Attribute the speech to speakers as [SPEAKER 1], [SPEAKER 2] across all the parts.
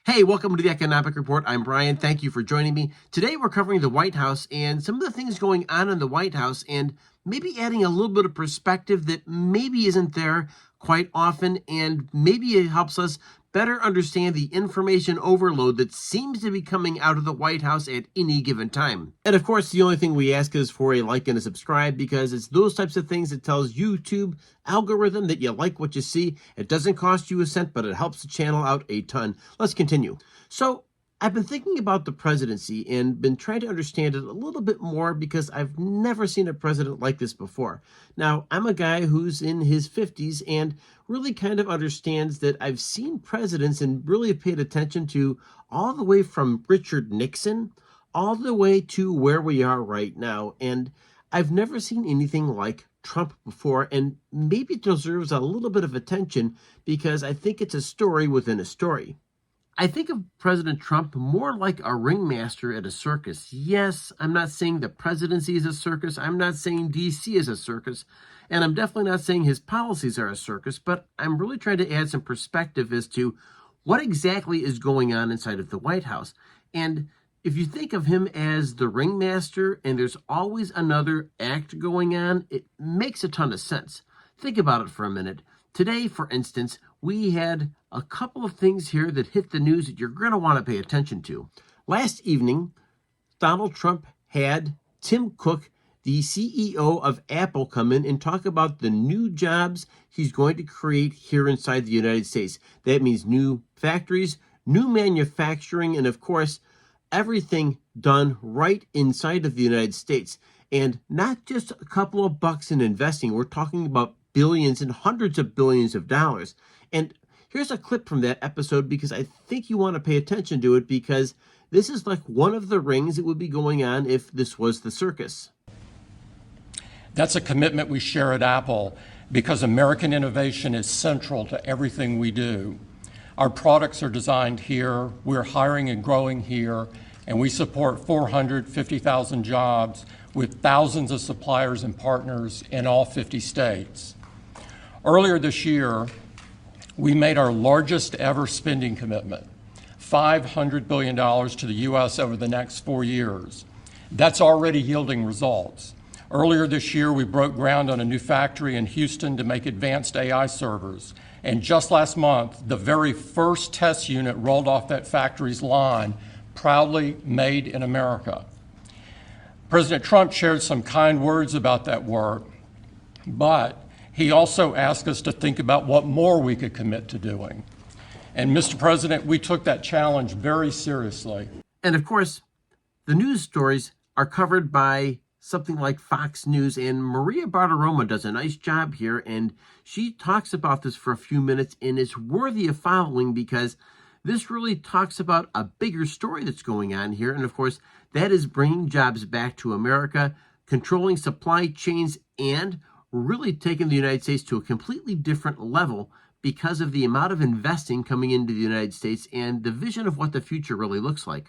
[SPEAKER 1] Hey, welcome to the Economic Report. I'm Brian. Thank you for joining me. Today we're covering the White House and some of the things going on in the White House and maybe adding a little bit of perspective that maybe isn't there quite often, and maybe it helps us better understand the information overload that seems to be coming out of the White House at any given time. And of course, the only thing we ask is for a like and a subscribe, because it's those types of things that tells YouTube algorithm that you like what you see. It doesn't cost you a cent, but it helps the channel out a ton. Let's continue. So I've been thinking about the presidency and been trying to understand it a little bit more because I've never seen a president like this before. Now, I'm a guy who's in his 50s and really kind of understands that I've seen presidents and really have paid attention to all the way from Richard Nixon all the way to where we are right now. And I've never seen anything like Trump before, and maybe it deserves a little bit of attention because I think it's a story within a story. I think of President Trump more like a ringmaster at a circus. Yes, I'm not saying the presidency is a circus. I'm not saying D.C. is a circus. And I'm definitely not saying his policies are a circus, but I'm really trying to add some perspective as to what exactly is going on inside of the White House. And if you think of him as the ringmaster and there's always another act going on, it makes a ton of sense. Think about it for a minute. Today, for instance, we had a couple of things here that hit the news that you're going to want to pay attention to. Last evening, Donald Trump had Tim Cook, the CEO of Apple, come in and talk about the new jobs he's going to create here inside the United States. That means new factories, new manufacturing, and of course, everything done right inside of the United States. And not just a couple of bucks in investing. We're talking about billions and hundreds of billions of dollars. And here's a clip from that episode because I think you want to pay attention to it, because this is like one of the rings that would be going on if this was the circus.
[SPEAKER 2] That's a commitment we share at Apple because American innovation is central to everything we do. Our products are designed here, we're hiring and growing here, and we support 450,000 jobs with thousands of suppliers and partners in all 50 states. Earlier this year, we made our largest ever spending commitment, $500 billion to the U.S. over the next 4 years. That's already yielding results. Earlier this year, we broke ground on a new factory in Houston to make advanced AI servers. And just last month, the very first test unit rolled off that factory's line, proudly made in America. President Trump shared some kind words about that work, but he also asked us to think about what more we could commit to doing. And Mr. President, we took that challenge very seriously.
[SPEAKER 1] And of course, the news stories are covered by something like Fox News, and Maria Bartiromo does a nice job here, and she talks about this for a few minutes, and it's worthy of following because this really talks about a bigger story that's going on here. And of course, that is bringing jobs back to America, controlling supply chains, and really taking the United States to a completely different level because of the amount of investing coming into the United States and the vision of what the future really looks like.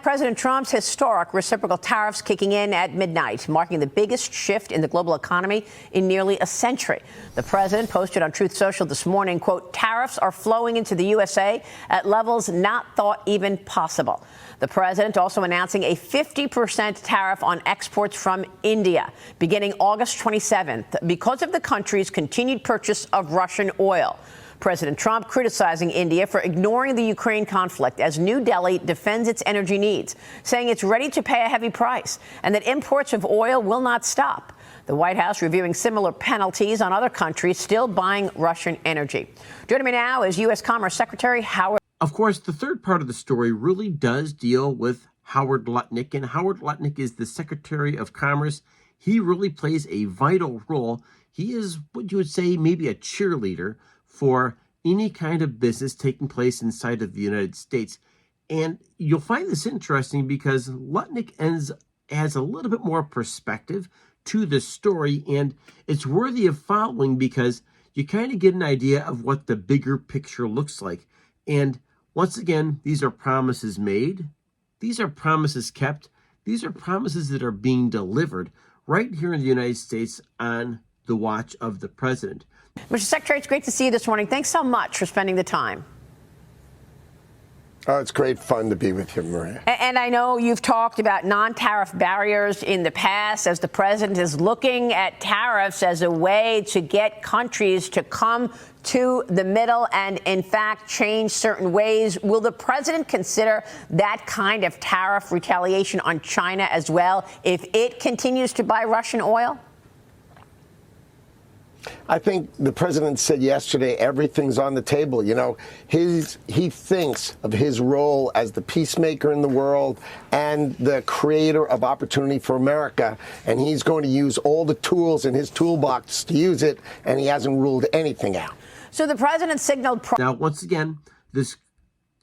[SPEAKER 3] President Trump's historic reciprocal tariffs kicking in at midnight, marking the biggest shift in the global economy in nearly a century. The president posted on Truth Social this morning, quote, "Tariffs are flowing into the USA at levels not thought even possible." The president also announcing a 50% tariff on exports from India beginning August 27th because of the country's continued purchase of Russian oil. President Trump criticizing India for ignoring the Ukraine conflict as New Delhi defends its energy needs, saying it's ready to pay a heavy price and that imports of oil will not stop. The White House reviewing similar penalties on other countries still buying Russian energy. Joining me now is U.S. Commerce Secretary Howard.
[SPEAKER 1] Of course, the third part of the story really does deal with Howard Lutnick, and Howard Lutnick is the Secretary of Commerce. He really plays a vital role. He is what you would say maybe a cheerleader for any kind of business taking place inside of the United States. And you'll find this interesting because Lutnick adds a little bit more perspective to the story, and it's worthy of following because you kind of get an idea of what the bigger picture looks like. And once again, these are promises made. These are promises kept. These are promises that are being delivered right here in the United States on the watch of the president.
[SPEAKER 3] Mr. Secretary, it's great to see you this morning. Thanks so much for spending the time.
[SPEAKER 4] Oh, it's great fun to be with you, Maria.
[SPEAKER 3] And I know you've talked about non-tariff barriers in the past as the president is looking at tariffs as a way to get countries to come to the middle and, in fact, change certain ways. Will the president consider that kind of tariff retaliation on China as well if it continues to buy Russian oil?
[SPEAKER 4] I think the president said yesterday everything's on the table. You know, he thinks of his role as the peacemaker in the world and the creator of opportunity for America, and he's going to use all the tools in his toolbox to use it, and he hasn't ruled anything out.
[SPEAKER 3] So the president signaled...
[SPEAKER 1] Now, once again, this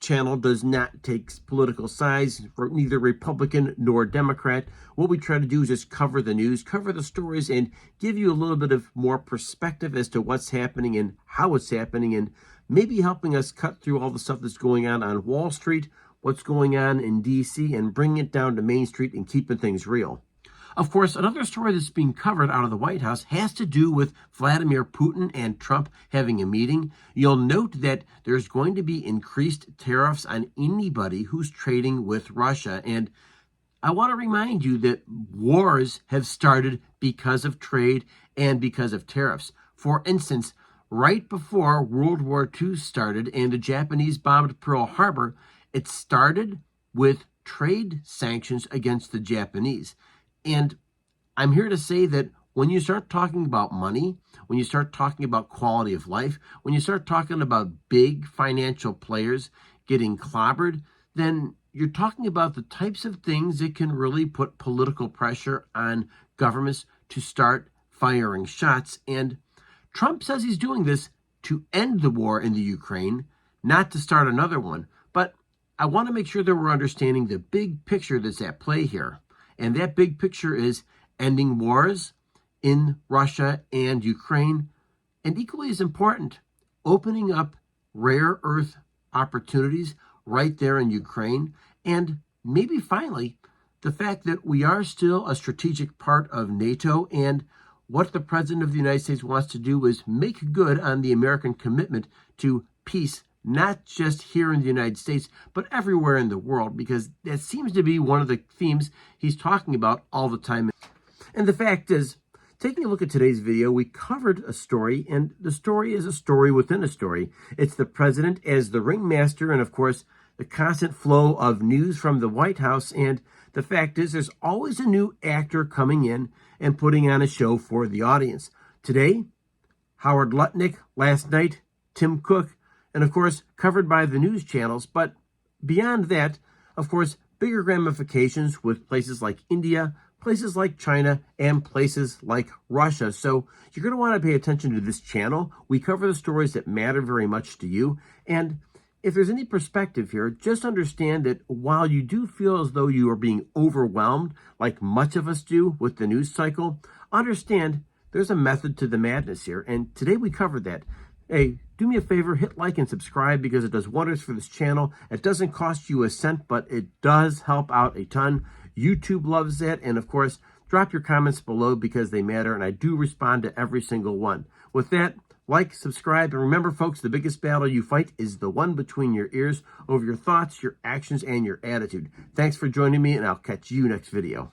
[SPEAKER 1] channel does not take political sides for neither Republican nor Democrat. What we try to do is just cover the news, cover the stories, and give you a little bit of more perspective as to what's happening and how it's happening, and maybe helping us cut through all the stuff that's going on Wall Street, what's going on in D.C., and bringing it down to Main Street and keeping things real. Of course, another story that's being covered out of the White House has to do with Vladimir Putin and Trump having a meeting. You'll note that there's going to be increased tariffs on anybody who's trading with Russia. And I want to remind you that wars have started because of trade and because of tariffs. For instance, right before World War II started and the Japanese bombed Pearl Harbor, it started with trade sanctions against the Japanese. And I'm here to say that when you start talking about money, when you start talking about quality of life, when you start talking about big financial players getting clobbered, then you're talking about the types of things that can really put political pressure on governments to start firing shots. And Trump says he's doing this to end the war in the Ukraine, not to start another one. But I want to make sure that we're understanding the big picture that's at play here. And that big picture is ending wars in Russia and Ukraine, and equally as important, opening up rare earth opportunities right there in Ukraine, and maybe finally, the fact that we are still a strategic part of NATO, and what the President of the United States wants to do is make good on the American commitment to peace, not just here in the United States, but everywhere in the world, because that seems to be one of the themes he's talking about all the time. And the fact is, taking a look at today's video, we covered a story, and the story is a story within a story. It's the president as the ringmaster, and of course, the constant flow of news from the White House. And the fact is, there's always a new actor coming in and putting on a show for the audience. Today, Howard Lutnick. Last night, Tim Cook. And of course, covered by the news channels. But beyond that, of course, bigger ramifications with places like India, places like China, and places like Russia. So you're going to want to pay attention to this channel. We cover the stories that matter very much to you. And if there's any perspective here, just understand that while you do feel as though you are being overwhelmed, like much of us do with the news cycle, understand there's a method to the madness here. And today we covered that. Hey, do me a favor, hit like and subscribe because it does wonders for this channel. It doesn't cost you a cent, but it does help out a ton. YouTube loves that. And of course, drop your comments below because they matter, and I do respond to every single one. With that, like, subscribe, and remember, folks, the biggest battle you fight is the one between your ears over your thoughts, your actions, and your attitude. Thanks for joining me, and I'll catch you next video.